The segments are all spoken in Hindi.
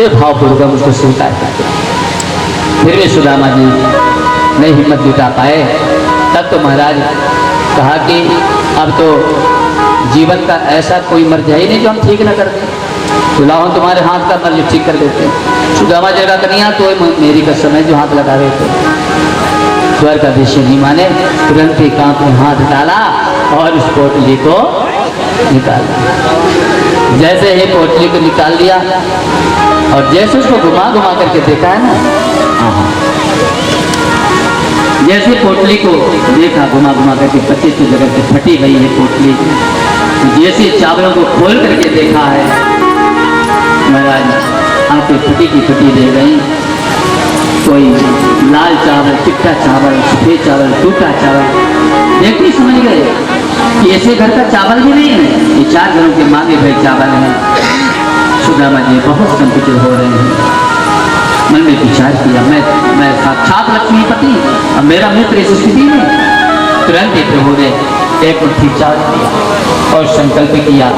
बड़े भावपूर्वक उसको स्वीकार करते। फिर भी सुदामा जी नहीं हिम्मत जुटा पाए। तब तो महाराज कहा कि अब तो जीवन का ऐसा कोई मर्ज है ही नहीं जो हम ठीक न कर दें, तो लाओ तुम्हारे हाथ का मर्ज ठीक कर देते हैं। सुदामा जी का कन्या तो मेरी कसम है जो हाथ लगा रहे थे। द्वारकाधीश नहीं माने, तुरंत ही कांप में हाथ डाला और उस पोटली को निकाला। जैसे ही पोटली को निकाल लिया और जैसे उसको घुमा घुमा करके देखा है ना, जैसे पोटली को देखा घुमा घुमा करके 25 जगह से फटी गई है पोटली, जैसे चावलों को खोल करके देखा है महाराज आंखें फटी की फटी रह गई। कोई लाल चावल, चिट्टा चावल, सफेद चावल, टूटा चावल, देखते समझ गए कि ऐसे घर का चावल भी नहीं है, ये 4 घरों के मांगे हुए चावल हैं। सुदामा जी बहुत संकुचित हो रहे हैं। मन में विचार किया, मैं साक्षात लक्ष्मीपति और मेरा मित्र इस स्थिति में। तुरंत ही प्रभु ने एक मुट्ठी चावल दिया और संकल्प किया,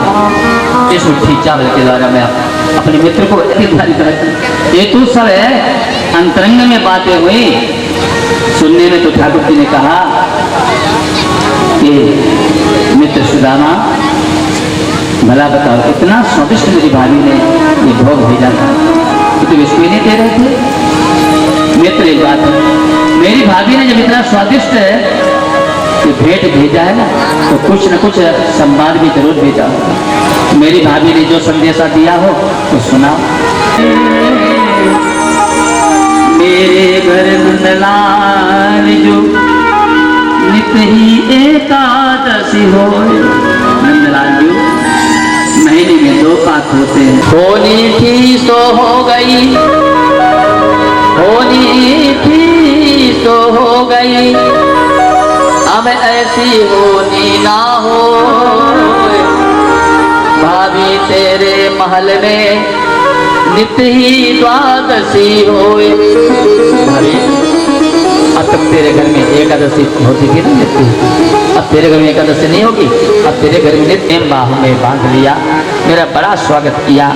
इस मुट्ठी चावल के द्वारा मैं अपने मित्र को निर्धारित करती। ये तो सब है अंतरंग में बातें हुई। सुनने में तो ठाकुर जी ने कहा कि मित्र सुदामा भला बताओ इतना स्वादिष्ट मेरी भाभी ने ये भोग भेजा था, तो इसको नहीं दे रहे थे। मित्र एक बात है, मेरी भाभी ने जब इतना स्वादिष्ट कि भेंट भेजा है ना, तो कुछ न कुछ संवाद भी जरूर भेजा होगा। मेरी भाभी ने जो संदेशा दिया हो तो सुनाओ। मेरे घर नंदलाल जो नित ही एकादशी हो, नंदलाल जो महीने में 2 पाक होते हैं। होनी थी सो हो गई, होनी थी सो हो गई, अब ऐसी होनी ना हो। भाभी तेरे महल में नित ही द्वादशी होए। भाभी अब तक तेरे घर में एकादशी होती थी ना नित्य, अब तेरे घर में एकादशी नहीं होगी। अब तेरे घर में नित्य बाहु में बांध लिया, मेरा बड़ा स्वागत किया,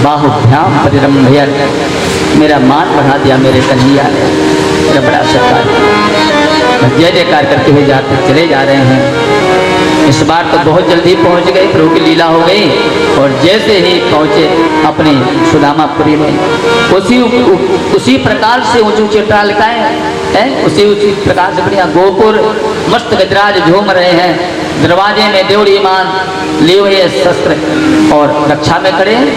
बाहुभ्याम परिरम्भयन्, मेरा मान बढ़ा दिया मेरे कन्हैया ने, मेरा बड़ा सत्कार किया। जय जयकार करते हुए जाते चले जा रहे हैं। इस बार तो बहुत जल्दी पहुंच गए, प्रभु की लीला हो गई। और जैसे ही पहुंचे अपने सुदामापुरी में, उसी प्रकार से ऊंचे ऊंचे टालकाएं हैं, उसी प्रकार से बढ़िया गोपुर मस्त गजराज झूम रहे हैं। दरवाजे में देवड़ी मान लिए हुए शस्त्र और रक्षा में खड़े हैं।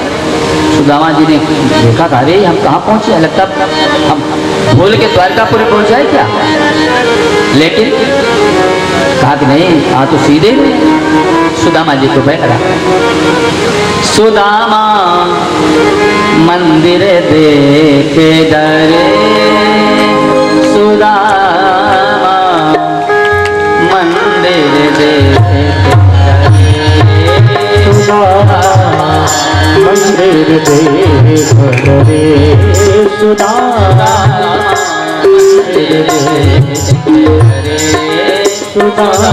सुदामा जी ने देखा, अरे हम कहाँ पहुंचे, लगता हम भूल के द्वारकापुरी पहुंच जाए क्या। लेकिन कहा कि नहीं, आ तो सीधे सुदामा जी को बैठा। सुदामा मंदिर देखे डरे, सुदामा मंदिर देखे डरे, सुदामा मंदिर देख डरे, सुदामा मंदिर देख डरे, सुदामा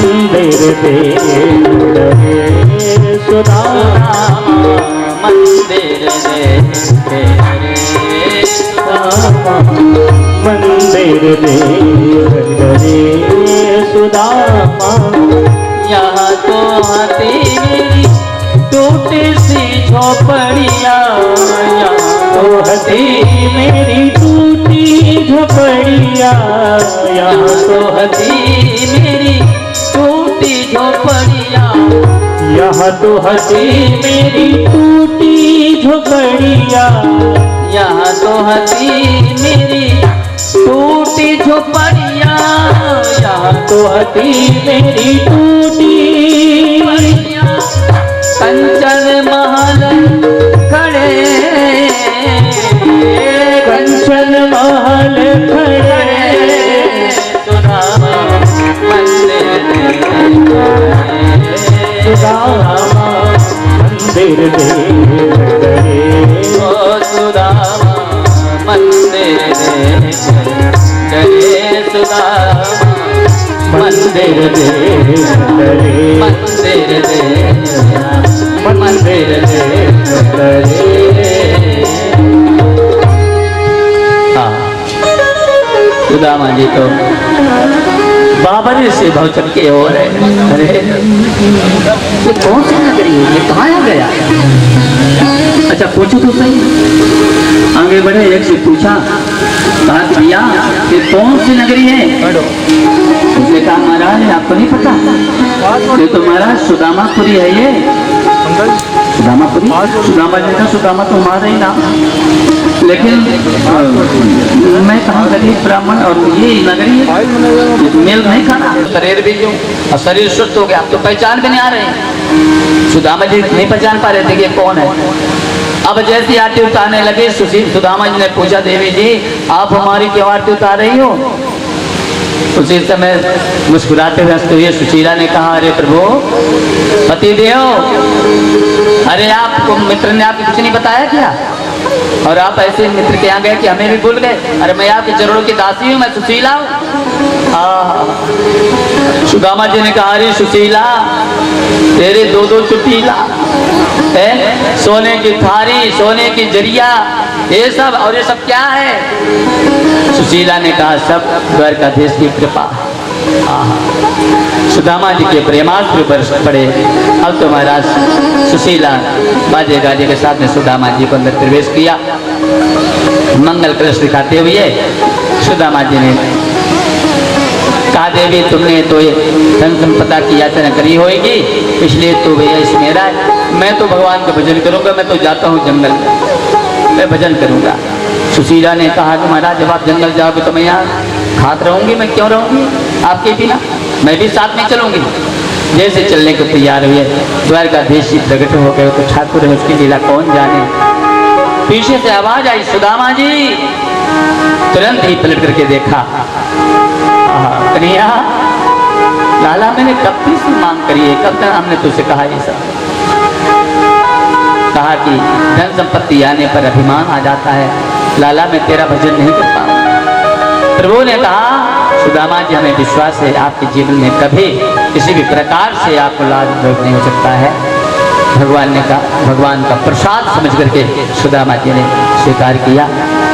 मंदिर देख डरे, सुदामा मंदिर देख डरे, सुदामा मंदिर देख डरे, सुदामा। यहाँ तो हाथी मेरी टूटी सी झोपड़िया, यहाँ तो हाथी मेरी टूटी झोपड़िया, यहाँ तो हाथी मेरी टूटी झोपड़िया, यहाँ तो हाथी मेरी टूटी झोपड़िया, यहाँ तो हाथी मेरी टूटी झोपड़िया, यहाँ तो हाथी मेरी टूटी। कंचन महल खड़े, कंचन महल खड़े, सुदामा मंदिर देख डरे, सुदामा मंदिर देख डरे, ओ सुदामा मंदिर देख डरे, सुदामा मंदिर देख डरे, मंदिर देख, मंदिर देख डरे। जी तो बाबर से भवचन के हो रहे। अरे ये कौन सी नगरी है, ये कहाँ आ गया? अच्छा पूछो तो सही। आगे बढ़े, एक से पूछा, कहा कि भैया ये कौन सी नगरी है? उसने कहा महाराज आपको नहीं पता, ये तो महाराज सुदामापुरी है। ये सुदामापुरी, सुदामा जी का सुदामा तो हमारा ही नाम, लेकिन मैं कहाँ गरीब ब्राह्मण और ये नगरी है, मेल नहीं खाना। शरीर भी जो और शरीर सुस्त हो गया, आप तो पहचान भी नहीं आ रहे। सुदामा जी नहीं पहचान पा रहे थे कि कौन है। अब जैसी आरती उतारने लगे, सुदामा जी ने पूछा, देवी जी आप हमारी क्यों आरती उतार रही हो? उसी समय मुस्कुराते हुए सुशीला ने कहा, अरे प्रभु पतिदेव, अरे आपको मित्र ने आपको कुछ नहीं बताया क्या? और आप ऐसे मित्र के यहाँ गए कि हमें भी भूल गए? अरे मैं आपके चरणों की दासी हूँ, मैं सुशीला हूँ। सुदामा जी ने कहा, अरे सुशीला तेरे दो चुटीला है, सोने की थारी, सोने की जरिया, ये सब, और ये सब क्या है? सुशीला ने कहा, सब द्वारकाधीश की कृपा। सुदामा जी के प्रेमास्त्र बरस पड़े। अब तो महाराज सुशीला बाजे गाजे के साथ में सुदामा जी को अंदर प्रवेश किया। मंगल कलश दिखाते हुए सुदामा जी ने कहा, देवी तुमने तो ये धन संपदा की याचना करी होगी, इसलिए तो भैया इस मेरा है। मैं तो भगवान का भजन करूंगा, मैं तो जाता हूँ जंगल में, मैं भजन करूंगा। सुशीला ने कहा कि महाराज जब आप जंगल जाओगे तो मैं यहाँ खात रहूंगी, मैं क्यों रहूंगी आपके बिना, मैं भी साथ में चलूंगी। जैसे चलने को तैयार हुए, द्वारकाधीश जी प्रकट हो गए, तो ठाकुर है उसकी लीला कौन जाने। पीछे से आवाज आई, सुदामा जी। तुरंत ही पलट करके देखा, कन्हैया लाला मैंने कब से मांग करी है, कब तक हमने तुझसे कहा ये सब? कहा कि धन संपत्ति आने पर अभिमान आ जाता है, लाला मैं तेरा भजन नहीं कर पाऊंगा। प्रभु ने कहा, सुदामा जी हमें विश्वास है आपके जीवन में कभी किसी भी प्रकार से आपको लाभ नहीं हो सकता है। भगवान ने कहा, भगवान का प्रसाद समझ करके सुदामा जी ने स्वीकार किया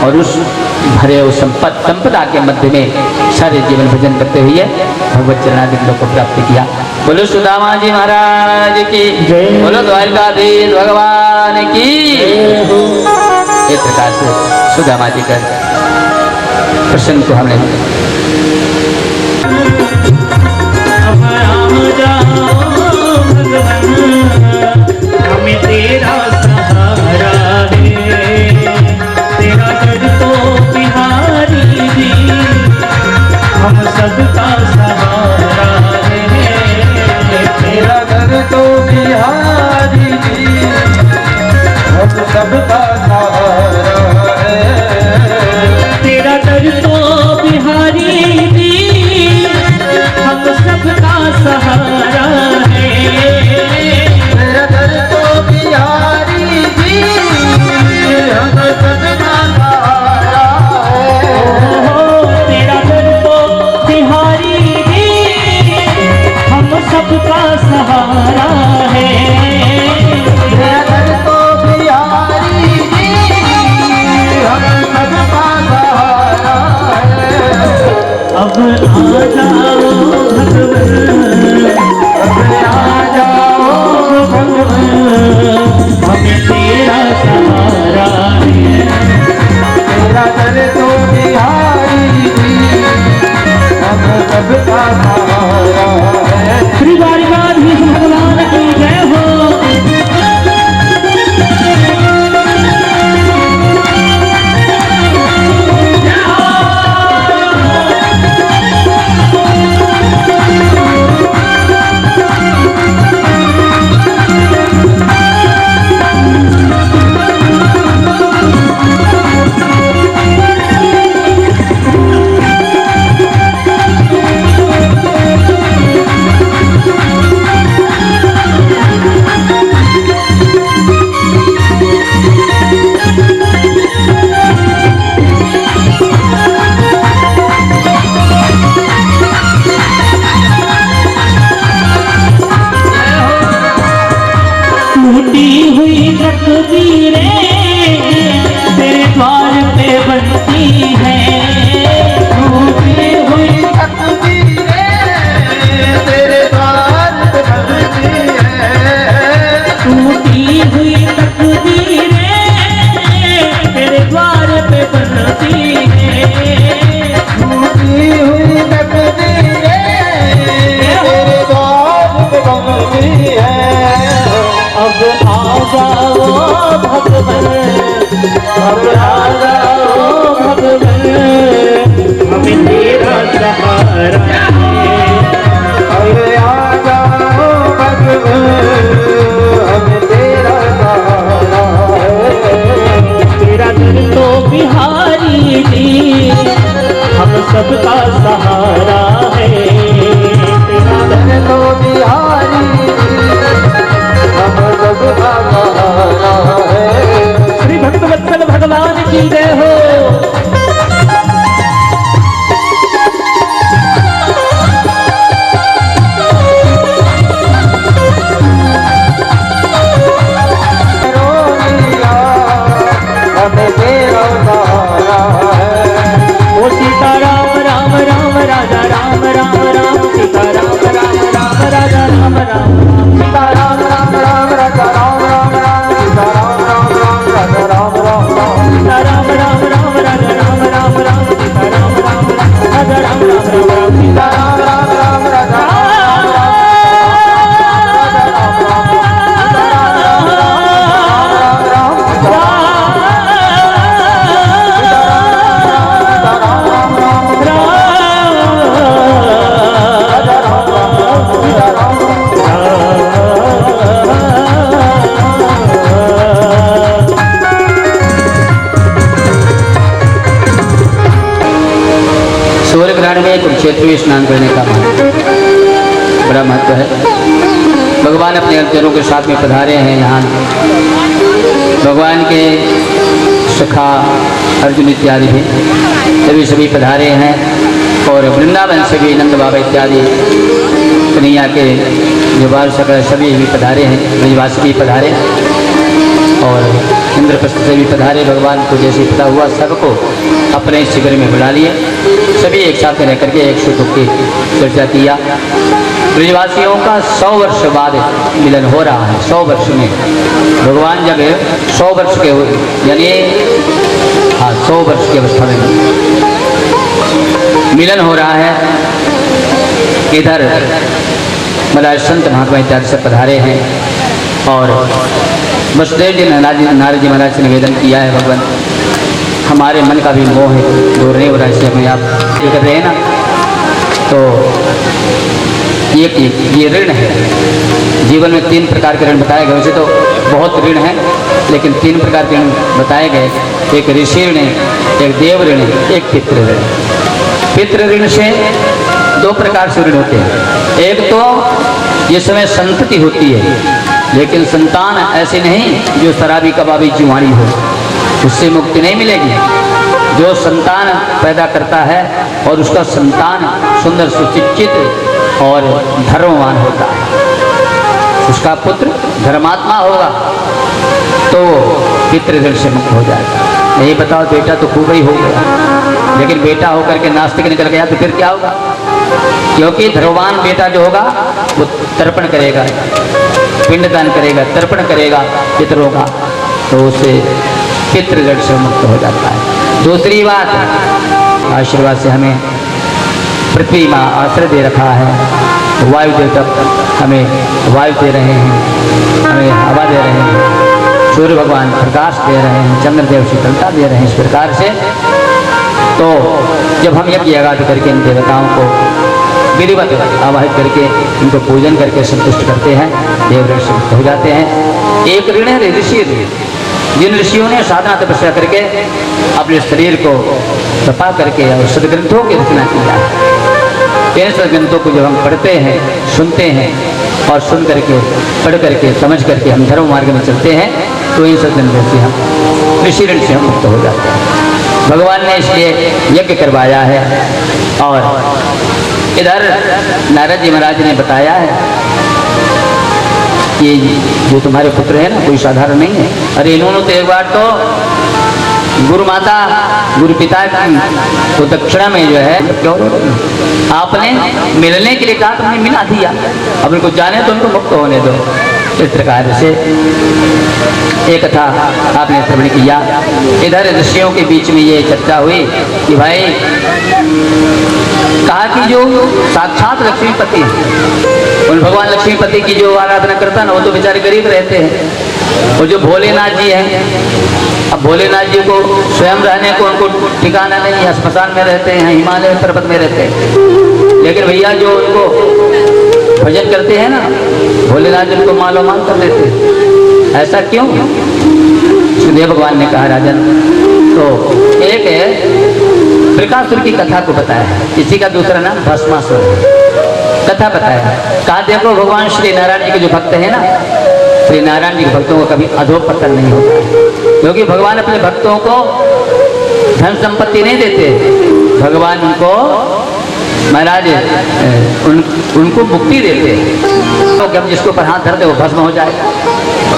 और उस भरे उस संपदा के मध्य में सारे जीवन भजन करते हुए भगवत चरणारविंदों को प्राप्त किया। बोलो सुदामा जी महाराज की, बोलो द्वारकाधीश भगवान की। इस प्रकार से सुदामा जी का प्रसंग को हमने हमें तेरा सहारा है, तेरा दर तो बिहारी भी, हम सबका सहारा है। तेरा दर तो बिहारी भी, हम सबका सहारा है। तेरा दर तो बिहारी भी, हम सबका सहारा है। तेरा दर तो बिहारी भी, हम सबका सहारा है। तेरा दर तो बिहारी भी, हम सबका सहारा है। तेरा दर तो बिहारी भी, हम सबका सहारा है। अब आ जाओ भगवान, अब आ जाओ भगवान, हमें तेरा सहारा है। तेरा दर तो बिहारी भी, हम सबका सहारा है। श्री द्वारकाधीश भगवान की जय हो। टूटी हुई तकदीरें तेरे द्वार पे बनती हैं, टूटी टूटी हुई तकदीरें तेरे द्वार पे बनती है। अब आ जाओ भगवन, अब आ जाओ भगवन, हमें तेरा सहारा है। अरे आ जाओ भगवान, हमें तेरा सहारा है। तेरा दर तो बिहारी जी हम सबका सहारा है। तेरा दर तो बिहारी हम सबका सहारा है। श्री भक्तवत्सल भगवान की जय हो। हमें तेरा सहारा है। ओ सीता राम राम राम राजा राम राम राम, सीता राम राम राम राजा राम राम, सीता राम राम राम राजा राम राम राम, सीता राम राम राम राजा राम राम राम, सीता राम राम राम राजा राम राम राम, सीता राम राम राम राजा राम राम राम, सीता राम राम राम राजा राम सूर्य ग्रहण में कुरुक्षेत्र में स्नान करने का बड़ा महत्व है। भगवान अपने अवतारों के साथ में पधारे हैं यहाँ। भगवान के सखा अर्जुन इत्यादि भी सभी पधारे हैं और वृंदावन से भी नंद बाबा इत्यादि कन्हैया के जो बाल सकल सभी भी पधारे हैं। ब्रजवासी भी पधारे और इंद्रप्रस्थ से भी पधारे। भगवान को जैसे पता हुआ सबको अपने शिविर में बुला लिए। सभी एक साथ रह करके एक सुख की चर्चा किया। ब्रजवासियों का 100 वर्ष बाद मिलन हो रहा है। 100 वर्ष में भगवान जब 100 वर्ष के हुए, यानी 100 वर्ष की अवस्था में मिलन हो रहा है। इधर मदार संत महात्मा इत्यादि से पधारे हैं और वसुदेव जी नारद जी महाराज से निवेदन किया है, भगवान हमारे मन का भी मोह है दूर नहीं हो रहा है, इससे हमें आप ये कर रहे हैं ना। तो ये ऋण है। जीवन में 3 प्रकार के ऋण बताए गए। वैसे तो बहुत ऋण है, लेकिन 3 प्रकार के ऋण बताए गए। एक ऋषि ऋण है, एक देव ऋण है, एक पितृ ऋण। पितृ ऋण से 2 प्रकार से ऋण होते हैं। एक तो जिस समय संतति होती है, लेकिन संतान ऐसे नहीं जो शराबी कबाबी जुआड़ी हो, उससे मुक्ति नहीं मिलेगी। जो संतान पैदा करता है और उसका संतान सुंदर सुशिक्षित और धर्मवान होता है, उसका पुत्र धर्मात्मा होगा, तो पितृऋण से मुक्त हो जाएगा। नहीं बताओ बेटा तो खूब ही हो गया, लेकिन बेटा होकर के नास्तिक निकल गया तो फिर क्या होगा? क्योंकि धर्मवान बेटा जो होगा वो तर्पण करेगा, पिंडदान करेगा, तर्पण करेगा पितरों का, तो उससे पितृऋण से मुक्त हो जाता है। दूसरी बात, आशीर्वाद से हमें पृथ्वी माँ आश्रय दे रखा है, वायु देवता हमें वायु दे रहे हैं, हमें हवा दे रहे हैं, सूर्य भगवान प्रकाश दे रहे हैं, चंद्रदेव शीतलता दे रहे हैं। इस प्रकार से तो जब हम यज्ञ आगाद करके इन देवताओं को विधिवत आवाहित करके इनको पूजन करके संतुष्ट करते हैं, देव ऋण से मुक्त हो जाते हैं। एक ऋण है ऋषि ऋण, जिन ऋषियों ने साधना तपस्या करके अपने शरीर को तपा करके और सदग्रंथों की रचना किया है। इन सदग्रंथों को जब हम पढ़ते हैं, सुनते हैं और सुन करके पढ़ करके समझ करके हम धर्म मार्ग में चलते हैं, तो इन सदग्रंथों से हम ऋषि ऋण से हम मुक्त हो जाते हैं। भगवान ने इसलिए यज्ञ करवाया है। और इधर नारद जी महाराज ने बताया है कि जो तुम्हारे पुत्र है ना, कोई साधारण नहीं है। अरे इन्होंने तो एक बार तो गुरु माता गुरु पिता को दक्षिणा में जो है क्यों आपने मिलने के लिए कहा, तुमने मिला दिया, अब इनको जाने तो उनको मुक्त होने दो। इस प्रकार से एक कथा आपने श्रवण किया। इधर ऋषियों के बीच में ये चर्चा हुई कि भाई कहा कि जो साक्षात लक्ष्मीपति हैं, उन भगवान लक्ष्मीपति की जो आराधना करता ना वो तो बेचारे गरीब रहते हैं। और जो भोलेनाथ जी हैं, अब भोलेनाथ जी को स्वयं रहने को उनको ठिकाना नहीं है, श्मशान में रहते हैं, हिमालय पर्वत में रहते हैं। लेकिन भैया जो उनको भजन करते हैं ना, भोलेनाथ जी उनको मालो माल कर देते हैं। ऐसा क्यों? सुखदेव भगवान ने कहा राजन, तो एक है प्रकाशुर की कथा को बताया है, इसी का दूसरा नाम भस्मासुर है। कथा बताया, कहा देखो भगवान श्री नारायण जी के जो भक्त हैं ना, श्री नारायण जी के भक्तों को कभी अधोपतन नहीं होता है, क्योंकि भगवान अपने भक्तों को धन संपत्ति नहीं देते, भगवान उनको महाराज उनको मुक्ति देते हैं। तो हम जिसके ऊपर हाथ धरते वो भस्म हो जाएगा।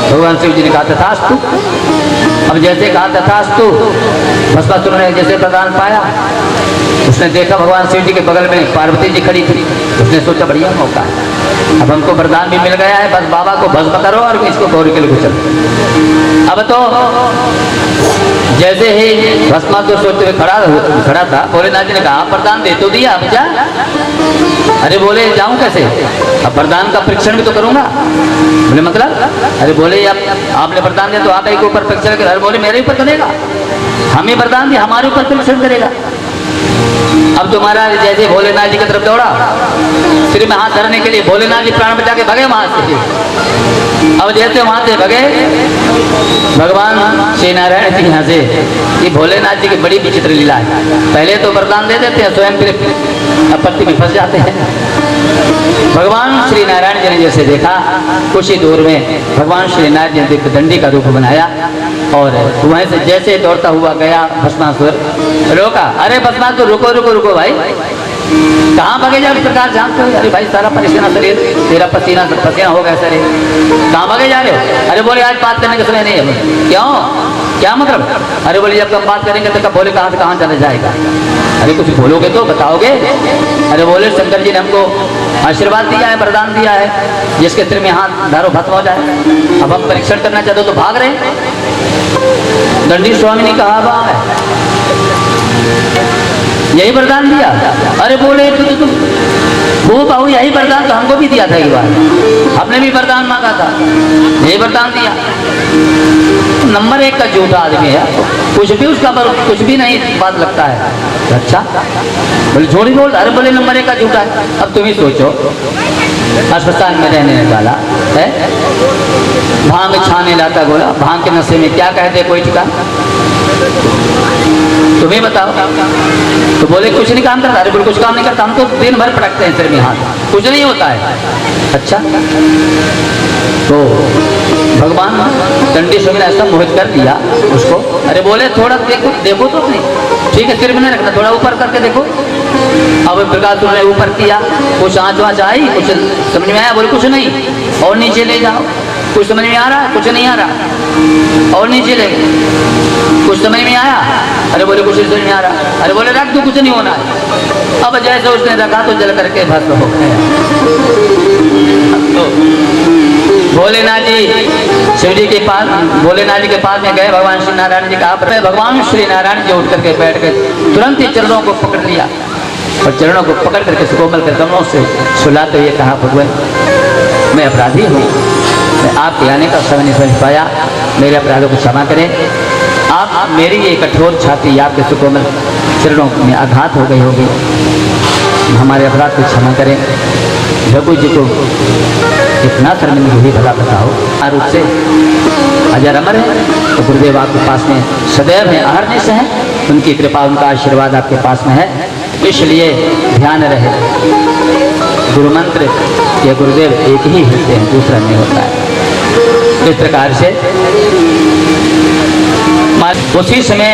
भगवान शिव जी ने कहा तथास्तु। अब जैसे कहा तथास्तु, भस्मासुर ने जैसे प्रदान पाया, उसने देखा भगवान शिव जी के बगल में पार्वती जी खड़ी थी, उसने सोचा बढ़िया मौका है, अब हमको वरदान भी मिल गया है, बस बाबा को भस्म करो और इसको गौरी के लिए चलो। अब तो जैसे ही भस्मासुर सोचते हुए खड़ा था, भोलेनाथ जी ने कहा वरदान दे तो दिया, अब जा। अरे बोले जाऊं कैसे, अब वरदान का परीक्षण भी तो करूंगा। बोले मतलब? अरे बोले आपने वरदान दिया तो आप एक ऊपर परीक्षण कर। अरे बोले मेरे ऊपर करेगा, हमें वरदान दिया हमारे ऊपर परीक्षण करेगा। अब तुम्हारा जैसे भोलेनाथ जी की तरफ दौड़ा, सिर में हाथ धरने के लिए, भोलेनाथ जी प्राण बचा के भगे वहां से। अब जैसे वहां से भगे, भगवान श्री नारायण जी यहाँ से, ये भोलेनाथ जी की बड़ी विचित्र लीला है। पहले तो वरदान दे देते हैं, स्वयं फिर आपत्ति में फंस जाते हैं। भगवान श्री नारायण जी ने जैसे देखा, कुछ ही दूर में भगवान श्री नारायण जी ने दिव्य दंडी का रूप बनाया और वहीं से जैसे दौड़ता हुआ गया भस्मासुर, रोका। अरे भस्मासुर रुको रुको रुको भाई, कहाँ भागे जा? इस प्रकार जानते हो? अरे भाई सारा पसीना शरीर, तेरा पसीना पसीना हो गया शरीर, कहाँ भागे जा रहे हो? अरे बोले आज बात करने का समय नहीं है। क्यों, क्या मतलब? अरे बोले जब हम बात करेंगे तो कब बोले कहाँ से कहाँ चला जाएगा। अरे कुछ बोलोगे तो बताओगे। अरे बोले शंकर जी ने हमको आशीर्वाद दिया है, वरदान दिया है, जिसके सिर में हाथ धारो भस्म हो जाए। अब हम परीक्षण करना चाहते हो तो भाग रहे। दंडी स्वामी ने कहा यही वरदान दिया? अरे बोले तुम वो बाबू यही वरदान तो हमको भी दिया था एक बार, हमने भी वरदान मांगा था, यही वरदान दिया। नंबर एक का झूठा आदमी है, कुछ भी उसका कुछ भी नहीं बात लगता है। अच्छा बोले झूठ बोल। अरे बोले नंबर एक का झूठा है। अब तुम ही सोचो, अस्पताल में रहने वाला है, भांग छाने लाता, बोला भांग के नशे में क्या कहते कोई ठिकाना, तुम्हें बताओ। तो बोले कुछ नहीं काम करता। अरे बोले कुछ काम नहीं करता, हम तो दिन भर पटकते हैं सिर में हाथ, कुछ नहीं होता है। अच्छा, तो भगवान दंडी स्वामी ने ऐसा मोहित कर दिया उसको। अरे बोले थोड़ा देखो देखो तो नहीं, ठीक है सिर में नहीं रखना, थोड़ा ऊपर करके देखो। अब प्रकाशुर ने ऊपर किया, कुछ आँच वाँच आई, कुछ समझ में आया? बोले कुछ नहीं। और नीचे ले जाओ, कुछ समझ में आ रहा है? कुछ नहीं आ रहा। और नीचे ले, कुछ समझ में आया? अरे बोले कुछ समझ में आ रहा। अरे बोले रख दो, कुछ नहीं होना है। अब जैसे उसने रखा तो जल करके भस्म हो गया। तो भोलेनाथ जी शिव जी के पास, भोलेनाथ जी के पास में गए, भगवान श्री नारायण जी का भगवान श्री नारायण जी उठ करके बैठ गए, तुरंत ही चरणों को पकड़ लिया और चरणों को पकड़ करके कोमल कर कमलों से सुलाते हुए कहा भगवान मैं अपराधी हूँ, मैं आपके आने का समय नहीं समझ पाया, मेरे अपराधों को क्षमा करें। आप मेरी ये कठोर छाती आपके सुकोमल चरणों में आघात हो गई होगी, हमारे अपराध को क्षमा करें। जगू जी को इतना शर्मिंदगी हुई भला बताओ। रूप से अजर अमर है तो गुरुदेव आपके पास में सदैव है, अहरनिश है, उनकी कृपा उनका आशीर्वाद आपके पास में है। इसलिए ध्यान रहे, गुरु मंत्र ये गुरुदेव एक ही होते हैं, दूसरा नहीं होता है। इस प्रकार से उसी समय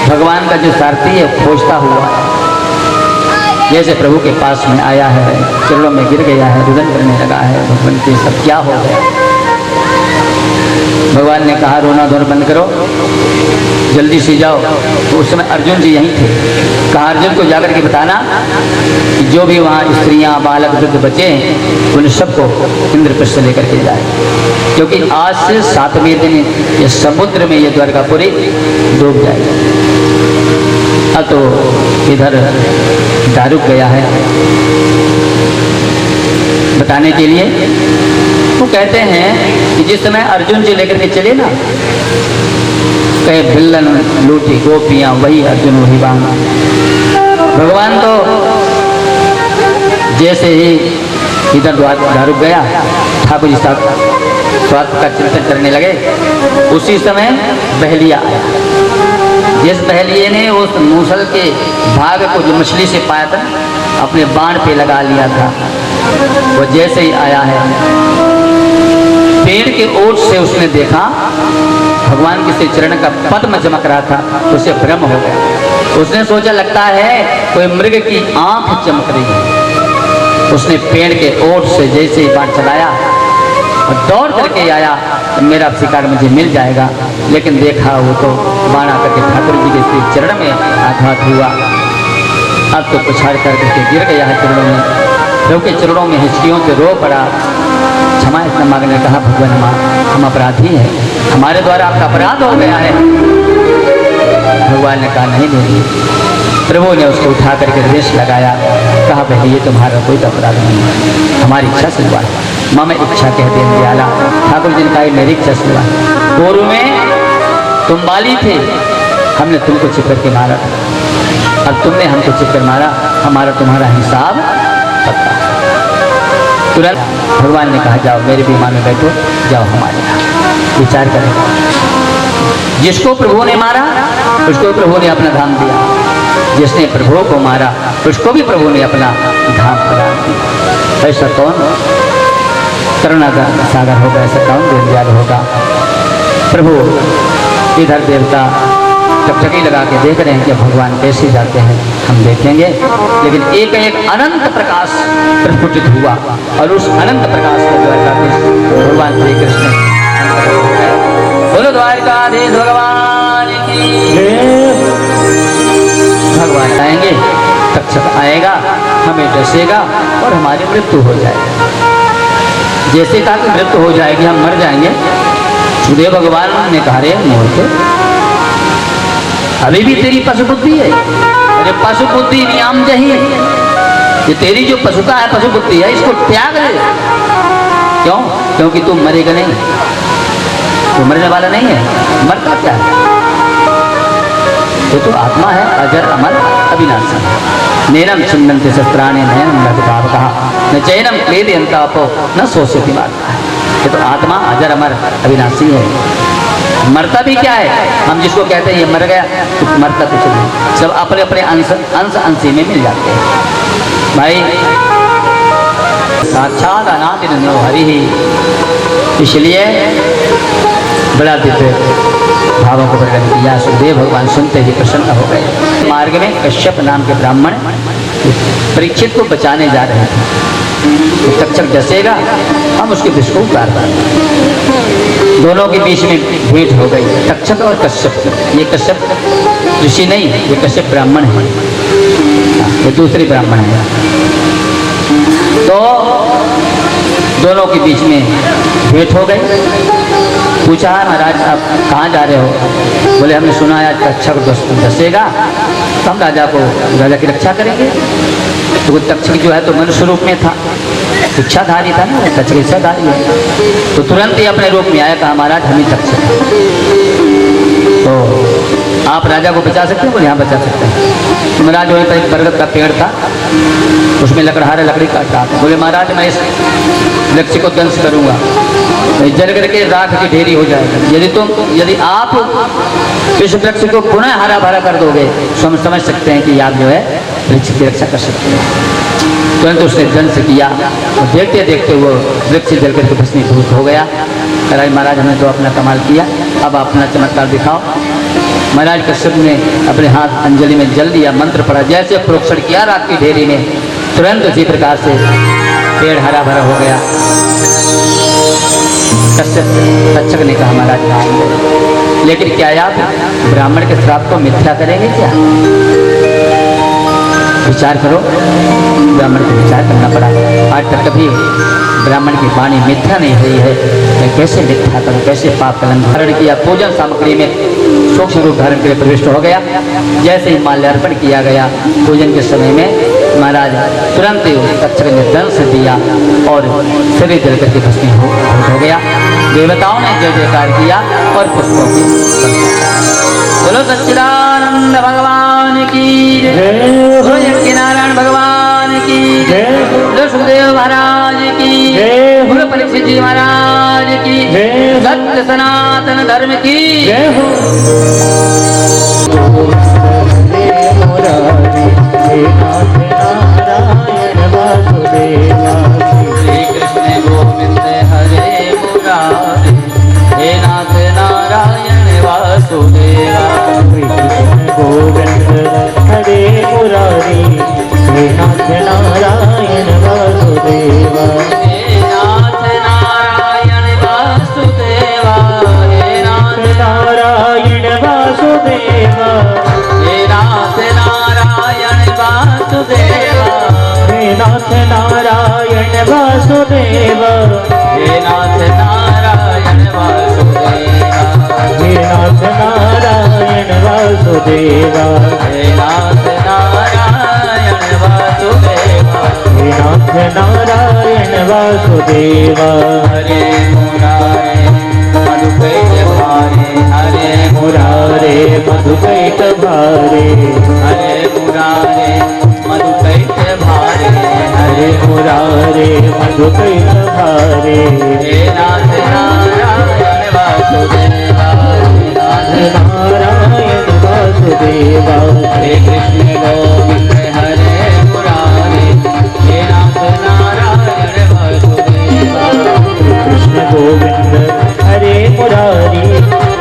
भगवान का जो सारथी है खोजता हुआ जैसे प्रभु के पास में आया है, चरणों में गिर गया है, रुदन करने लगा है, भगवान के सब क्या हो गया। भगवान ने कहा रोना धोना बंद करो, जल्दी से जाओ। तो उस समय अर्जुन जी यहीं थे। कहा अर्जुन को जाकर के बताना कि जो भी वहाँ स्त्रियाँ बालक वृद्ध बचे उन सबको इंद्रप्रस्थ लेकर के जाए। क्योंकि आज से 7वें दिन ये समुद्र में ये द्वारकापुरी डूब जाएगा। अब तो इधर दारुक गया है बताने के लिए। वो कहते हैं कि जिस समय अर्जुन जी लेकर के चले ना, कहे भिल्लन लूटी गोपियां, वही अर्जुन वही बाण। भगवान तो जैसे ही इधर दारुक गया, ठाकुर जी साहब स्वार्थ का चिंतन करने लगे, उसी समय बहलिया आया। जिस बहलिए ने उस मूसल के भाग को जो मछली से पाया था अपने बाण पे लगा लिया था, वो जैसे ही आया है, पेड़ के ओट से उसने देखा भगवान के श्री चरण का पद्म चमक रहा था, उसे भ्रम हो गया। उसने सोचा लगता है कोई मृग की आंख चमक रही है। उसने पेड़ के ओट से जैसे ही बाण चलाया और दौड़ करके आया, मेरा शिकार मुझे मिल जाएगा, लेकिन देखा वो तो बाण आकर के ठाकुर जी के श्री चरण में आघात हुआ। अब तो पछाड़ करके गिर गया है चरणों में, प्रभु के चरणों में हिचकियों से रो पड़ा। क्षमा इतना मांगने कहा, भगवान माँ हम अपराधी हैं, हमारे द्वारा आपका अपराध हो गया है। भगवान ने कहा नहीं नहीं। प्रभु ने उसको उठा करके रेश लगाया, कहा भाई ये तुम्हारा कोई अपराध नहीं है, हमारी इच्छा से हुआ है। माँ मैं इच्छा कहते हैं दयाला। ठाकुर जी ने कहा मेरी इच्छा से हुआ। पूर्व में तुम बाली थे, हमने तुमको चिपकर के मारा, अब तुमने हमको चिपकर मारा, हमारा तुम्हारा हिसाब पक्का। तुरंत भगवान ने कहा जाओ मेरे विमान में बैठो, जाओ हमारे यहाँ विचार करें। जिसको प्रभु ने मारा उसको प्रभु ने अपना धाम दिया, जिसने प्रभु को मारा उसको भी प्रभु ने अपना धाम प्रदान दिया। ऐसा कौन करुणा का सागर होगा, ऐसा कौन दीनदयाल होगा। प्रभु इधर देवता टकटकी लगा के देख रहे हैं कि भगवान कैसे जाते हैं, हम देखेंगे। लेकिन एक एक अनंत प्रकाश प्रस्फुटित हुआ और उस अनंत प्रकाश के द्वारा भगवान श्री कृष्ण बोलो द्वारकाधीश भगवान की जय। भगवान आएंगे, तक्षक आएगा, हमें डसेगा और हमारी मृत्यु हो जाएगी। जैसे कहा कि मृत्यु हो जाएगी, हम मर जाएंगे। सुदेव भगवान ने कहा रे मूर्ख, अभी भी तेरी पशु बुद्धि है। अरे पशु बुद्धि नियम जही, ये तेरी जो पशुता है, पशु बुद्धि है, इसको त्याग दे। क्यों? क्योंकि तू मरेगा नहीं, तू मरने वाला नहीं है। मरता क्या है? ये तो आत्मा है, अजर अमर अविनाशी। नैनम छिन्नन्ति शस्त्राणि नैनम लघुपावकः न चैनम क्लेदयन्तापो न शोष्यति मातरः। ये तो आत्मा अजर अमर अविनाशी है। मरता भी क्या है? हम जिसको कहते हैं ये मर गया, तो मरता कुछ नहीं, सब अपने अपने अंश अंशी में मिल जाते हैं। भाई साक्षात अनादि नंदो हरि ही, इसलिए बड़ा दिव्य भावों को प्रकट किया। सुखदेव भगवान सुनते ही प्रसन्न हो गए। मार्ग में कश्यप नाम के ब्राह्मण परीक्षित को बचाने जा रहे थे। तक्षक डसेगा, हम उसके विष को उतार देंगे। दोनों के बीच में भेंट हो गई, तक्षक और कश्यप। ये कश्यप ऋषि नहीं, ये कश्यप ब्राह्मण है, ये दूसरे ब्राह्मण है। तो दोनों के बीच में भेंट हो गई। पूछा महाराज आप कहाँ जा रहे हो? बोले हमने सुना है आज तक्षक डसेगा, तो हम राजा की रक्षा करेंगे। तो वो तक्षक जो है तो मनुष्य रूप में था, शिक्षाधारी था ना, तक्षक शिक्षाधारी है। तो तुरंत ही अपने रूप में आया, कहा महाराज हम ही तक्षक हैं, तो आप राजा को बचा सकते हैं? बोले हाँ बचा सकते हैं। तो महाराज वहीं पर एक बरगद का पेड़ था, उसमें लकड़हारे लकड़ी काटता था। बोले महाराज मैं इस वृक्ष को दंश करूंगा, जल करके राख की ढेरी हो जाएगी। यदि आप इस वृक्ष को पुनः हरा भरा कर दोगे तो हम समझ सकते हैं कि आप जो है वृक्ष की रक्षा कर सकते हैं। तुरंत उसने दंश किया और देखते देखते वो वृक्ष जल करके भस्मीभूत हो गया। महाराज हमने तो अपना कमाल किया, अब अपना चमत्कार दिखाओ। महाराज कश्यप ने अपने हाथ अंजलि में जल दिया, मंत्र पढ़ा, जैसे प्रोक्षण किया राख की ढेरी में, तुरंत उसी प्रकार से पेड़ हरा भरा हो गया। तक्षक ने कहा महाराज नहीं, लेकिन क्या आप ब्राह्मण के श्राप को मिथ्या करेंगे क्या? विचार करो, ब्राह्मण को विचार करना पड़ा। आज तक कभी ब्राह्मण की वाणी मिथ्या नहीं हुई है। मैं कैसे मिथ्या करूं, कैसे पाप कलंक धारण किया। पूजन सामग्री में सूक्ष्म रूप धारण के प्रविष्ट हो गया। जैसे ही माल्यार्पण किया गया, पूजन के समय में महाराज तुरंत ही तक्षक ने दंश दिया और शरीर जल करके भस्मीभूत हो गया। देवताओं ने जय जयकार किया और पुष्पों की बोलो सच्चिदानंद भगवान की जय, बोलो यज्ञ नारायण भगवान की जय, बोलो सुखदेव महाराज की जय, बोलो परीक्षित जी महाराज की जय, सत्य सनातन धर्म की जय हो। श्री कृष्ण गोविंद हरे मुरारी, हे नाथ नारायण वासुदेवा। श्री कृष्ण गोविंद हरे मुरारी, हे नाथ नारायण वासुदेवा। हे नाथ नारायण वासुदेवा, हे नाथ नारायण वासुदेवा, हे नाथ नारायण वासुदेवा, हे नाथ नारायण वासुदेवा, हे नाथ नारायण वासुदेवा, हे नाथ नारायण वासुदेवा, हे नाथ नारायण वासुदेवा, हे नाथ नारायण वासुदेवा। हरे मुरारे मधुकैट भारे, हरे मुरारे मधुकैट भारे, हरे मुरारे मधुकैट भारे, हरे मुरारे मधुकैट भारे, हे नाथ नारायण वासुदेवा, हे नाथ नारायण वासुदेवा। हे कृष्ण गोविंद हरे मुरारे, हे नाथ नारायण वासुदेवा। कृष्ण गोविंद हरे मुरारी,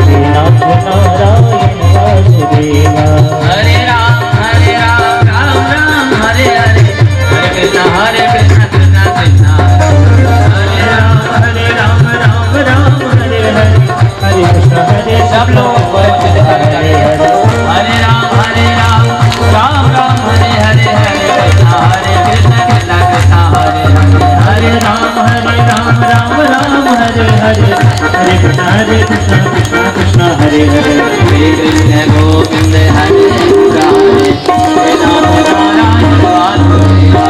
हे नाथ नारायण वासुदेवा। हरे राम राम राम हरे हरे, हरे कृष्ण कृष्ण कृष्ण हरे राम राम राम हरे हरे, हरे कृष्ण हरे सब लोग हरे राम राम राम हरे हरे, हरे कृष्ण कृष्ण हरे हरे, हरे राम राम हरे हरे, हरे कृष्ण कृष्ण हरे हरे। श्री कृष्ण गोविंद हरे मुरारे, हे नाथ नारायण वासुदेवा।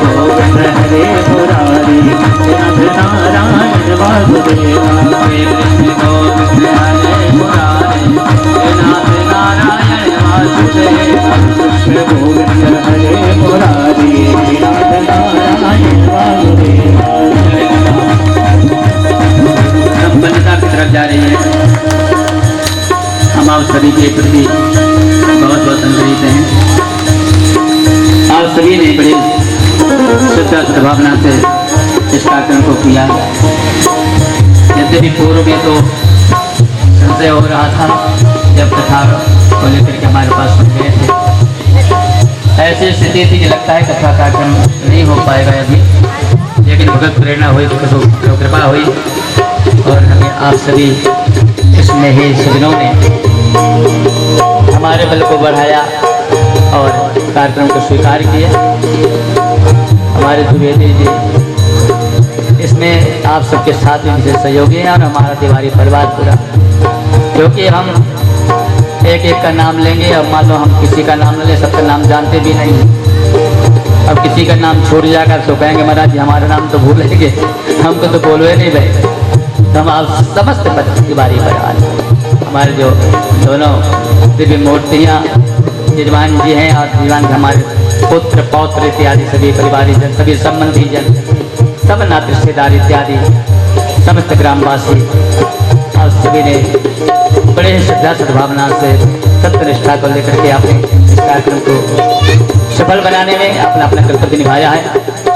गोविंद हरे मुरारी, हे नाथ नारायण वासुदेवा। श्री कृष्ण गोविंद हरे मुरारे, हे नाथ नारायण वासुदेवा। कृष्ण गोविंद हरे मुरारी, हे नाथ नारायण वासुदेवा। संपन्नता की तरफ जा रही है। हम आप सभी के प्रति बहुत बहुत अनुग्रहित हैं। आप सभी ने बड़ी श्रद्धा सद्भावना से इस कार्यक्रम को किया। यद्यपि पूर्व में तो संशय हो रहा था, जब कथा को लेकर के हमारे पास गए थे, ऐसी स्थिति थी कि लगता है कथा कार्यक्रम नहीं हो पाएगा अभी, लेकिन भगत प्रेरणा हुई, कृपा हुई और हमें आप सभी इसमें ही सज्जनों ने हमारे बल को बढ़ाया और कार्यक्रम को स्वीकार किया। हमारे द्विवेदी जी इसमें आप सबके साथ में विशेष सहयोगी हैं और हमारा तिवारी परिवार पूरा, क्योंकि हम एक एक का नाम लेंगे। अब मान लो हम किसी का नाम ले, सबका नाम जानते भी नहीं, अब किसी का नाम छूट जाकर तो कहेंगे महाराज जी हमारा नाम तो भूलेंगे, हमको तो बोलो ही नहीं भाई। तो हम आप समस्त तिवारी परिवार, हमारे जो दोनों दिव्य मूर्तियाँ यजमान जी हैं और यजमान हमारे पुत्र पौत्र इत्यादि सभी परिवारीजन, सभी संबंधी जन, सब नाते रिश्तेदार इत्यादि समस्त ग्रामवासी और सभी ने बड़े ही श्रद्धा सद्भावना से सत्यनिष्ठा को लेकर के आपने इस कार्यक्रम को सफल बनाने में अपना अपना कर्तव्य निभाया है।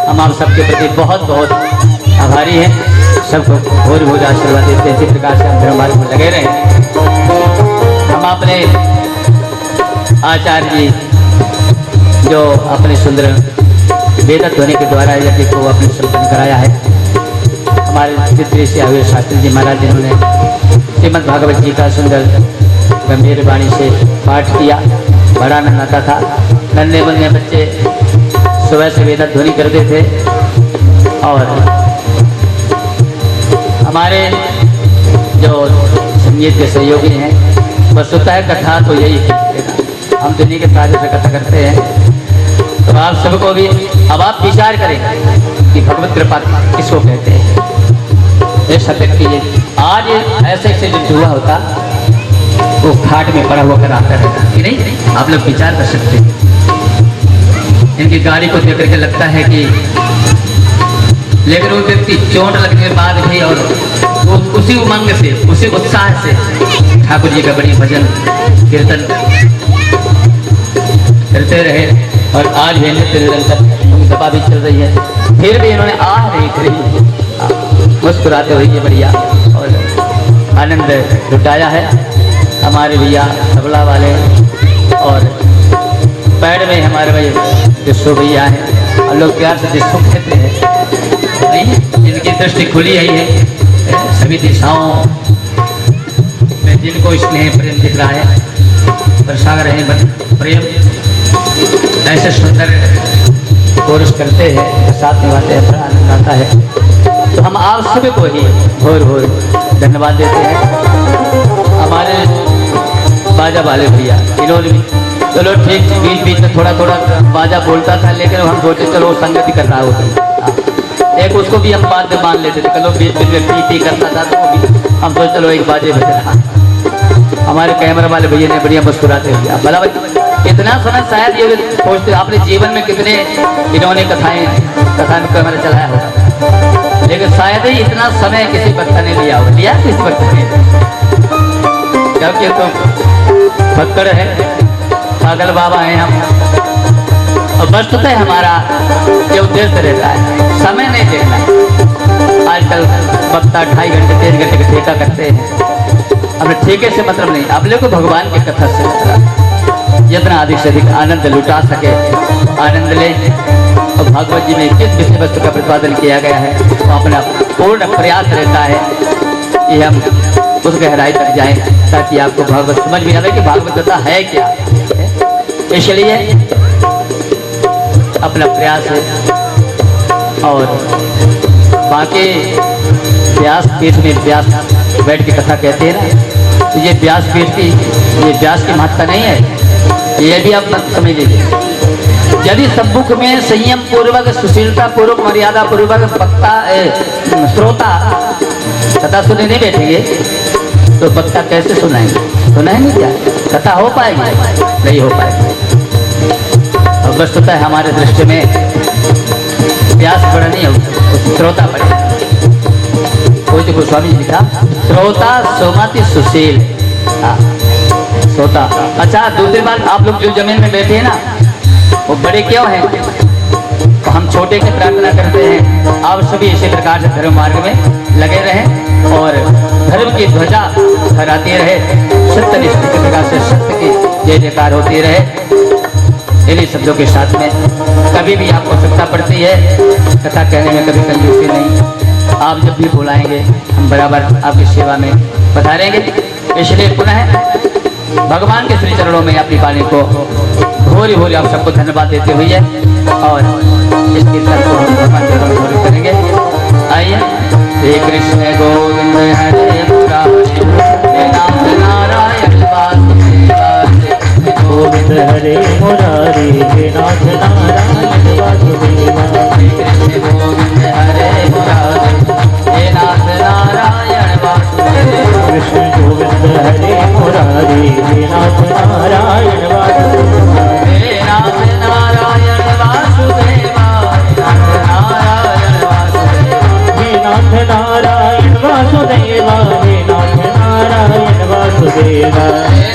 हम आप सबके प्रति बहुत बहुत आभारी हैं। सबको भोज भोज आशीर्वाद देते हैं। इसी प्रकार से हम धर्ममार्ग में लगे रहे। हम अपने आचार्य जी जो अपने सुंदर वेद ध्वनि के द्वारा यज्ञ को अपने संपन्न कराया है, हमारे चित्र से आवे शास्त्री जी महाराज जिन्होंने श्रीमद् भागवत जी का सुंदर गंभीर वाणी से पाठ किया, बड़ा आनंद आता था। नन्हे मुन्ने बच्चे सुबह से वेद ध्वनि करते थे। और हमारे जो संगीत के सहयोगी हैं, बस होता है कथा तो यही है, हम दुनिया के ताजे से कथा करते हैं। तो आप सबको भी अब आप विचार करें कि भगवत कृपा किसको कहते हैं। ये सब व्यक्ति आज ऐसे ऐसे जो जुआ होता वो घाट में पड़ा हुआ कर आता रहता कि नहीं, आप लोग विचार कर सकते हैं। इनकी गाड़ी को देख करके लगता है कि, लेकिन वो व्यक्ति चोट लगने के बाद भी और उसी उमंग से, उसी उत्साह से ठाकुर जी का बड़ी भजन कीर्तन करते रहे। और आज भी नृत्य निरंतर सभा भी चल रही है, फिर भी इन्होंने आह नहीं करी, मुस्कुराते हुए बढ़िया और आनंद लुटाया है। हमारे भैया तबला वाले और पैड में हमारे भाई जिसको भैया हैं, और लोग प्यार से जिसको कहते हैं, नहीं जिनकी दृष्टि खुली है सभी दिशाओं में, जिनको स्नेह प्रेम दिख रहा है, बरसा रहे प्रेम, ऐसे सुंदर कोरस करते हैं, साथ निभाते हैं, बड़ा आनंद आता है। तो हम आप सभी को ही भोर भोर धन्यवाद देते हैं। हमारे बाजा वाले भैया इन्होंने भी, चलो ठीक, बीच बीच में थोड़ा थोड़ा बाजा बोलता था, लेकिन हम सोचे चलो संगति कर रहा होता, एक उसको भी हम बात में मान लेते थे, चलो बीच बीच में पी करता था तो वो भी हम सोचे चलो एक बाजे बज रहा। हमारे कैमरा वाले भैया ने बढ़िया मुस्कुराते हुए भला भाई इतना समय शायद ये सोचते अपने जीवन में कितने इन्होंने कथा में कैमरा चलाया होगा, लेकिन शायद ही इतना समय किसी वक्त ने लिया होगा, लिया किसी वक्त ने, क्योंकि तो फक्कड़ है, पागल बाबा हैं हम। और वस्तुतः हमारा ये उद्देश्य रहता है समय नहीं देखना। आजकल वक्ता 2.5 घंटे 3 घंटे का ठेका करते हैं, अपने ठेके से मतलब नहीं, आप लोग को भगवान की कथा से मतलब जितना अधिक से अधिक आनंद लुटा सके आनंद लें। और भागवत जी में किस विषय वस्तु का प्रतिपादन किया गया है वो अपना पूर्ण प्रयास रहता है कि हम उस गहराई तक जाएं, ताकि आपको भागवत समझ में आवे कि भागवत कथा है क्या। इसलिए अपना प्रयास है। और बाकी व्यास पीठ में व्यास बैठ के कथा कहते हैं ना, तो ये व्यास पीठ की, ये व्यास की महत्ता नहीं है, ये भी आप समझ लीजिए। यदि सम्मुख में संयम पूर्वक, सुशीलता पूर्वक, मर्यादा पूर्वक वक्ता श्रोता कथा सुनने नहीं बैठेंगे तो वक्ता कैसे सुनाएंगे? सुनाएंगे क्या? कथा हो पाएगी? नहीं हो पाएगी। और वस्तुतः हमारे दृष्टि में व्यास बड़ा नहीं होगा, श्रोता बड़ा। कोई गोस्वामी जी लिखा, श्रोता सोमाति सुशील। श्रोता। अच्छा, दूसरी बात, आप लोग जो जमीन में बैठे हैं ना, वो बड़े क्यों हैं? तो हम छोटे की प्रार्थना करते हैं, आप सभी इसी प्रकार से धर्म मार्ग में लगे रहें और धर्म की ध्वजा फहराती रहे, सत्यनिष्ठ के प्रकार से सत्य की जय जयकार होती रहे। इन्हीं शब्दों के साथ में कभी भी आपको आवश्यकता पड़ती है, कथा कहने में कभी कंजूसी नहीं, आप जब भी बुलाएंगे हम बराबर आपकी सेवा में पधारेंगे। इसलिए पुनः भगवान के श्री चरणों में अपनी वाणी को भोरी भोरी आप सबको धन्यवाद देते हुए और इस कीर्तन को हम भगवान चरणों में भोरी करेंगे। आइए, श्री कृष्ण गोविंद हरे मुरारी, नाम नारायण वासुदेव, गोविंद हरे मुरारी, नाथ नारायण वासुदेव। श्री कृष्ण गोविंद हरे मुरारी, नाथ नारायण वासुदेव। कृष्ण गोविंद हरे मुरारी, नाथ नारायण वासुदेव। नाथ नारायण वासुदेव, नाथ नारायण वासुदेव। नाथ नारायण वासुदेव, नाथ नारायण वासुदेव।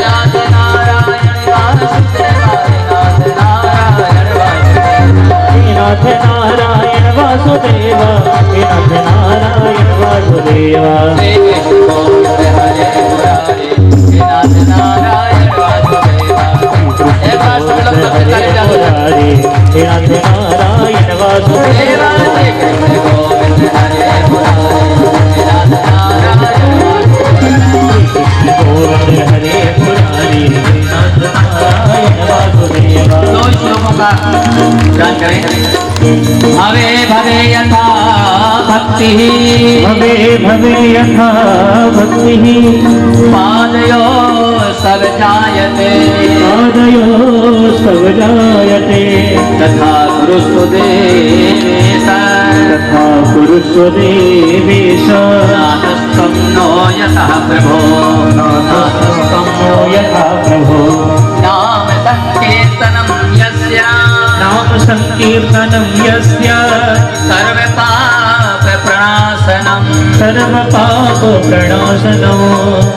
नाथ नारायण वासुदेव, नाथ नारायण वासुदेव। नाथ नारायण वासुदेव, नाथ नारायण वासुदेव। श्री कृष्ण गोविंद हरे मुरारी, नाथ नारायण वासुदेव। एक बार सब लोग सबसे ताली बजाओ। नाथ नारायण वासुदेव। श्री कृष्ण गोविंद हरे मुरारी, नाथ नारायण वासुदेव। गोविंद हरे मुरारी, नाथ नारायण वासुदेव। दो श्लोकों का उच्चारण करें। भवे भवे यथा भक्ति भवे भवे यथा भक्ति पादयो सब जायते आदयो सब जायते तथा कुरुष्व देवेश तथा कुरुष्व देवेश नातस्त्वं नो यतः प्रभो नातस्त्वं नो यथा प्रभो नाम संकीर्तनं यस्य नाम संकीर्तनं यस्य सर्वपाप प्रणाशनं सर्वपाप प्रणाशनं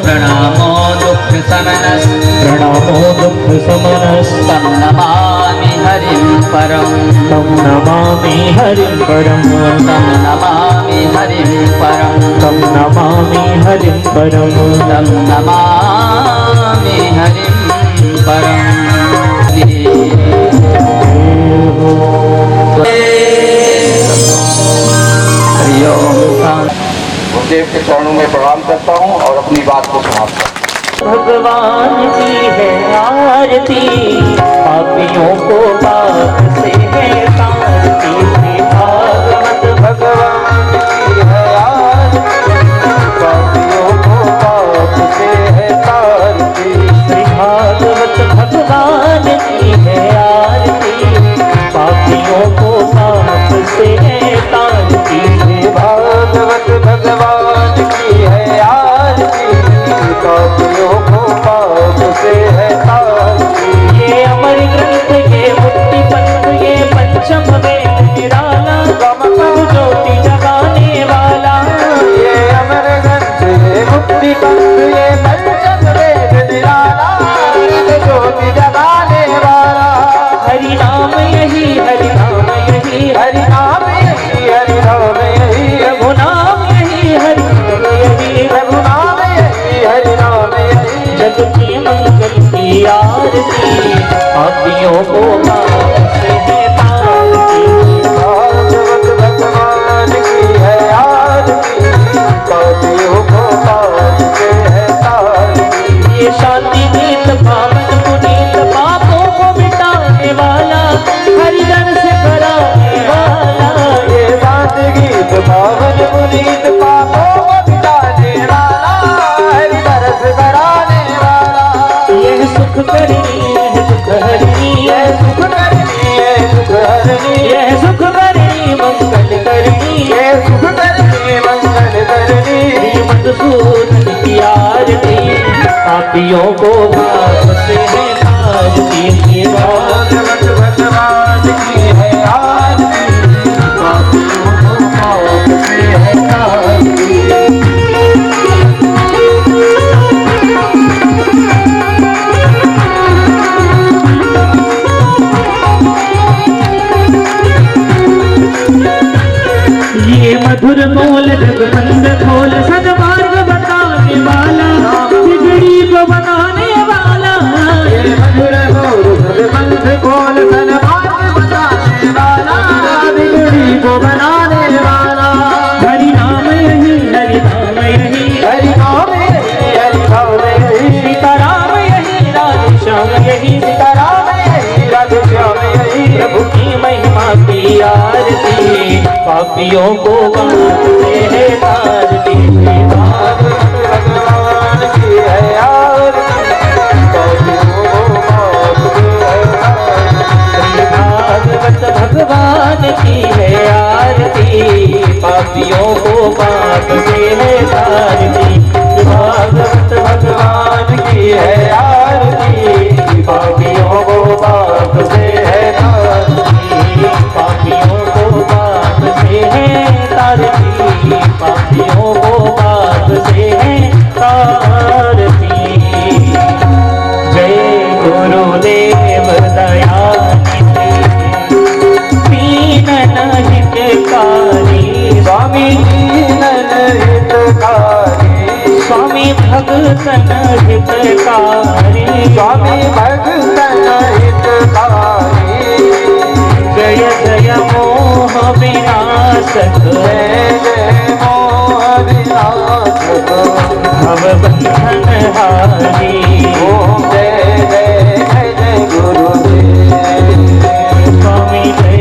प्रणामो दुःख शमनस् प्रणामो दुःख समनस् तं नमामि हरिं परं तं नमामि हरिं परं तं नमामि हरिं परं तं नमामि हरिं परं तं नमामि हरिं परं हरि ओम शांति। गुरुदेव के चरणों में प्रणाम करता हूँ और अपनी बात को समाप्त करता हूँ। भगवान की है आरती पापियों को पाप से है तारती भागवत भगवान की है आरती पापियों को पाप से है तारती श्री भागवत भगवान की है आरती पापियों को पाप से है तारती श्री भागवत भगवान की है आरती पापियों को पाप से है तारती ये अमर ग्रंथ ये मुक्ति पंथ ये पंचम वेद निराला ज्योति जगाने वाला ये अमर ग्रंथ ये मुक्ति पंथ ये पंचम वेद निराला ज्योति जगाने वाला हरि नाम यही हरि नाम यही हरि नाम यही हरि नाम यही रघु नाम यही हरि नाम यही रघु नाम यही हरि नाम यही जग की मंगल की आरती पापियों को पाप से है तारती भागवत भगवान की है आरती पापियों को पाप से है तारती ये शांति गीत पावन पुनीत पापों को मिटाने वाला हरिजन से कराने वाला ये शांति गीत पावन पुनीत पापों को मिटाने वाला हरिजन से कराने वाला यह सुख करनी यह सुख हरनी यह सुख करनी यह सुख हरनी यह सुख करनी मंगल करनी यह सुख करनी मंगल करनी मधुसूदन की आरती पापियों को पाप से है तारती भागवत भगवान की है आरती पापियों को पाप से है तारती ये मधुर बोल जगबंद खोल सदमार्ग बताने वाला बिगड़ी को बनाने वाला ये मधुर बोल जगबंद खोल सदमार्ग बताने वाला बिगड़ी को बनाने वाला हरि नाम यही हरि नाम यही हरि नाम यही हरि नाम यही सीताराम यही राधे श्याम यही सीताराम यही राधे श्याम यही प्रभु की महिमा की आरती पापियों को बांटते हैं तारती भागवत भगवान की है आरती पापियों को बांटते हैं तारती भागवत भगवान की है आरती पापियों को बांटते हैं तारती भागवत भगवान की है आरती पापियों को बांटते हैं तारती पापियों को बाप से है तारती पापियों को बाप से है तारती जय गुरुदेव दयानिधि दीनन हितकारी स्वामी दीनन हितकारी स्वामी भगतन हितकारी स्वामी भगतन हितकारी जय जय मोह विनाशक जय जय मोह विनाशक भव बंधन हारी ओम जय जय जय जय गुरुदेव स्वामी जय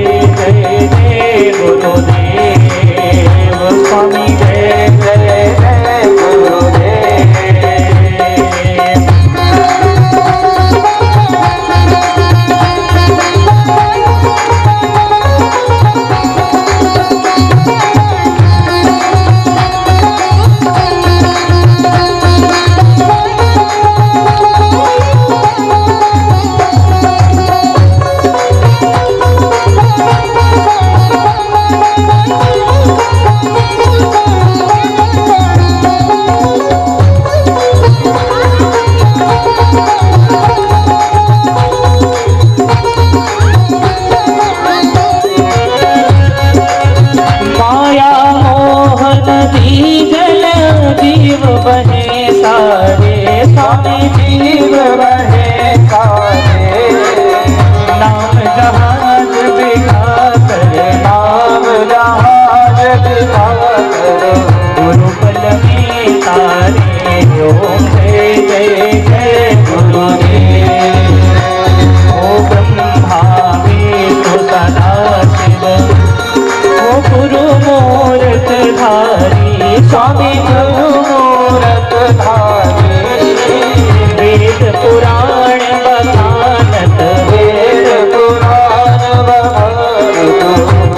पुराण बखानत वेद पुराण बखानत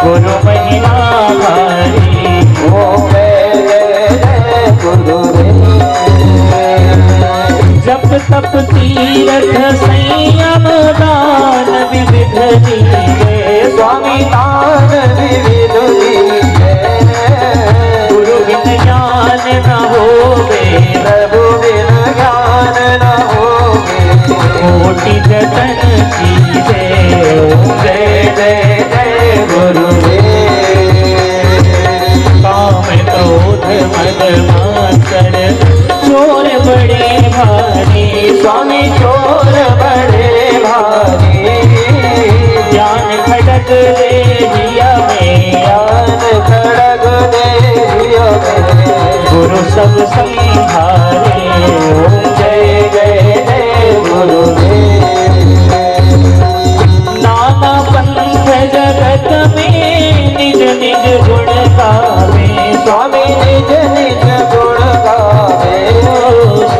गुरु महिमा भारी ओम जय जय गुरुदेव जप तप तीरथ संयम दान विविध दीजे स्वामी दान विविध दीजे गुरु बिन ज्ञान न होवे प्रभु बिन ज्ञान न होवे कोटि जतन कीजे ओम जय जय जय गुरुदेव काम क्रोध मद मातर चोर बड़े भारी स्वामी चोर बड़े भारी ज्ञान खड़ग दे जिया में ज्ञान खड़ग देवियो गुरु सब संहारे ओम जय जय जय गुरुदेव नाना पंथ जगत में निज निज गुण गावे स्वामी निज निज गुण गावे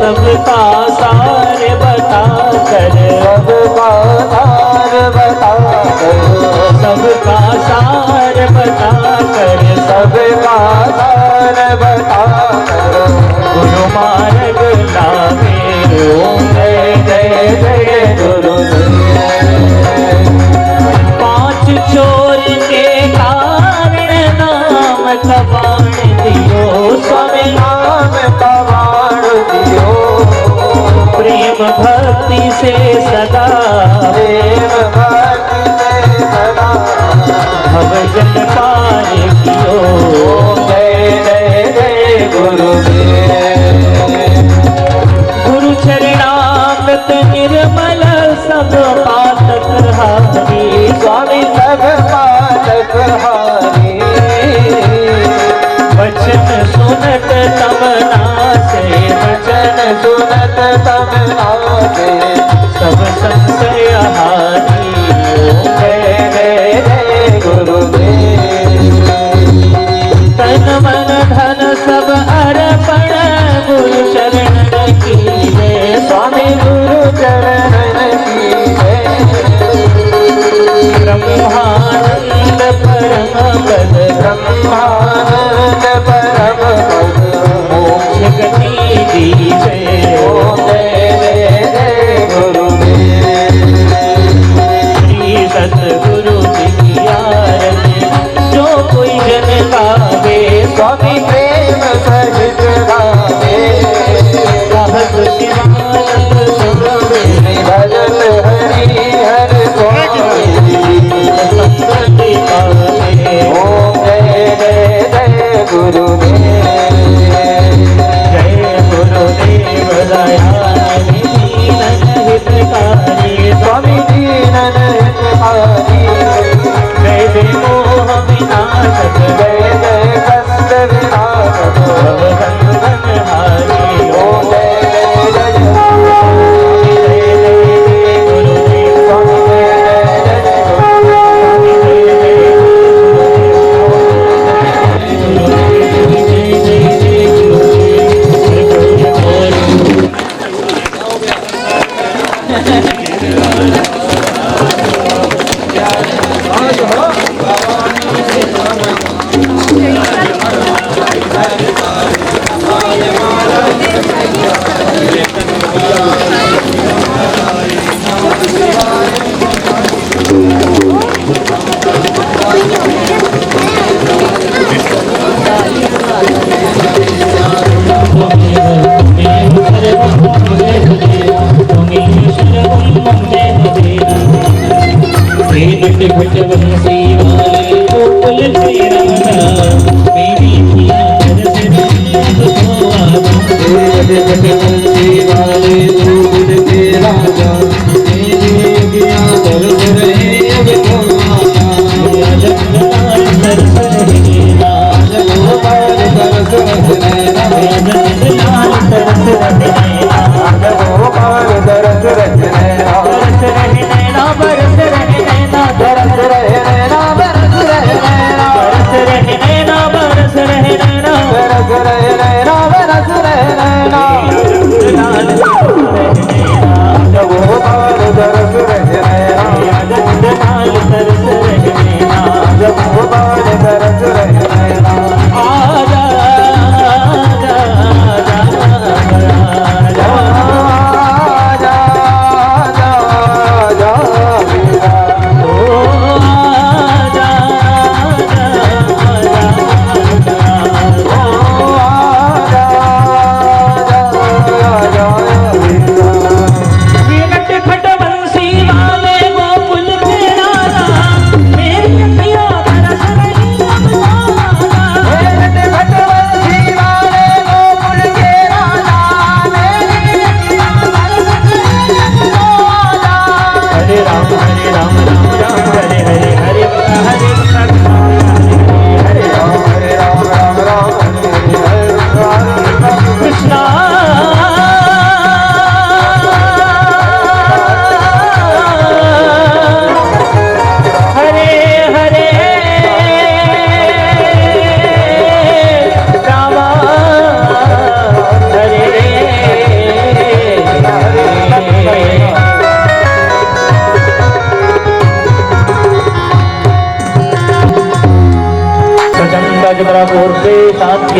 सबका सार बता कर सबका सार बता सबका सार बता कर सबका सार बता गुरु मार्ग लावे ओम जय जय जय गुरुदेव पांच चोर के कारण नाम कबाण दियो स्वामी नाम का बाण दियो प्रेम भक्ति से सदा प्रेम भक्ति से सदा भवजन पार कियो ओम जय जय जय गुरुदेव गुरु चरणामृत निर्मल सब पातक हारी स्वामी सब पातक हारी वचन सुनत तमना से वचन सुनत तब नाचे सब संशय हारी जय जय जय गुरुदेव तन मन धन सब अर्पण गुरु शरण कीजे स्वामी गुरु चरण की जय ब्रह्मानंद परम पद ब्रह्मानंद परम पद मोक्ष गति दीजे ओम जय जय जय गुरुदेव श्री सतगुरु की आरती जो कोई जन गावे स्वामी प्रेम सहित गावे रहत शिवानंद सुरवे भजन हरि हर स्वामी संगति पावे ओम जय जय जय गुरुदेव जय गुरुदेव दयानिधि हितकारी स्वामी दीनन हितकारी जय जय मोह विनाशक जय जय कष्ट विनाशक भवबंधन हारी ओम जय जय जय जय जय गुरुदेव स्वामी जय जय जय लाल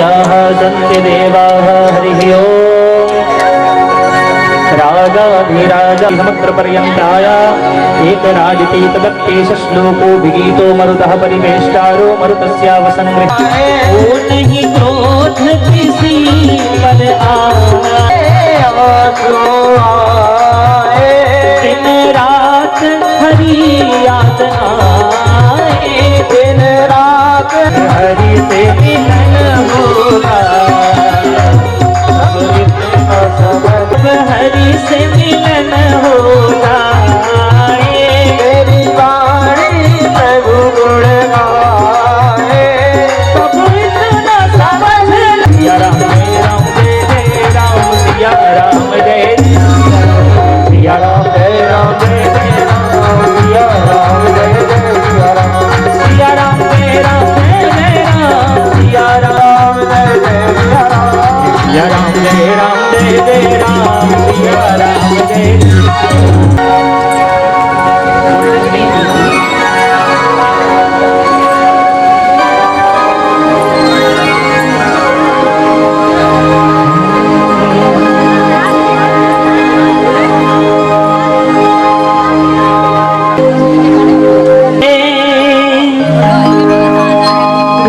आदित्याः सन्ति देवाः हरिः ओम् रागाधिराज समग्रपर्यन्ताय एकराजतीतदत्तेश श्लोको विगीतो मरुतः परिवेष्टारो मरुतस्यावसंगृह्य ओ नहीं क्रोध किसी पर आए दिन रात हरि याद आए दिन रात हरि से मिलन होगा हरि से मिलन हो जाए मेरी वाणी प्रभु गुण गाए प्रभु इतना समझ सिया राम जय राम सिया राम जय सिया राम जय राम सिया राम जय सिया राम सिया राम जय राम सिया राम जय सिया राम सिया राम जय राम जय राम सिया राम जय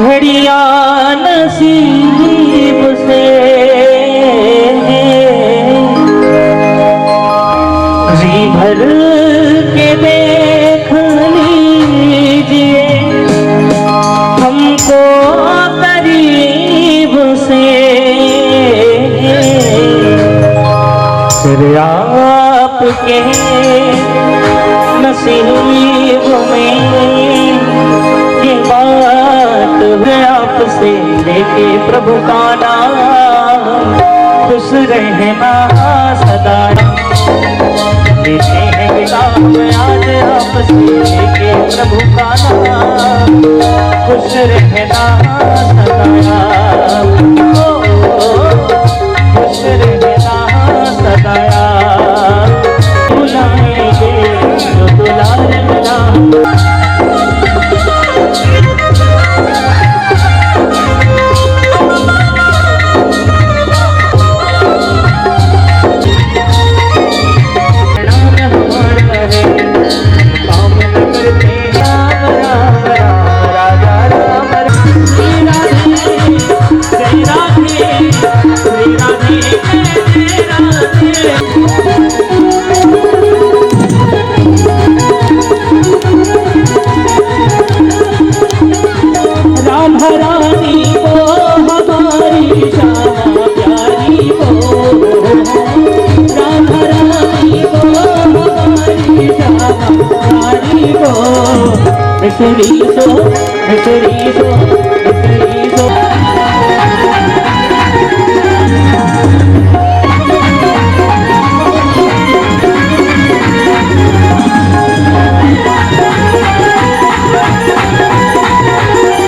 घड़िया नसीब से जी भर के देख लीजिए हमको करीब से फिर आपके नसीब में ये बात है आपसे लेके प्रभु का नाम खुश रहना सदा देते हैं किताब आज आपसे लेके प्रभु का नाम खुश रहना सदा खुश रहना सदा बुलाएंगे जो दुलार मिला मिसरी सो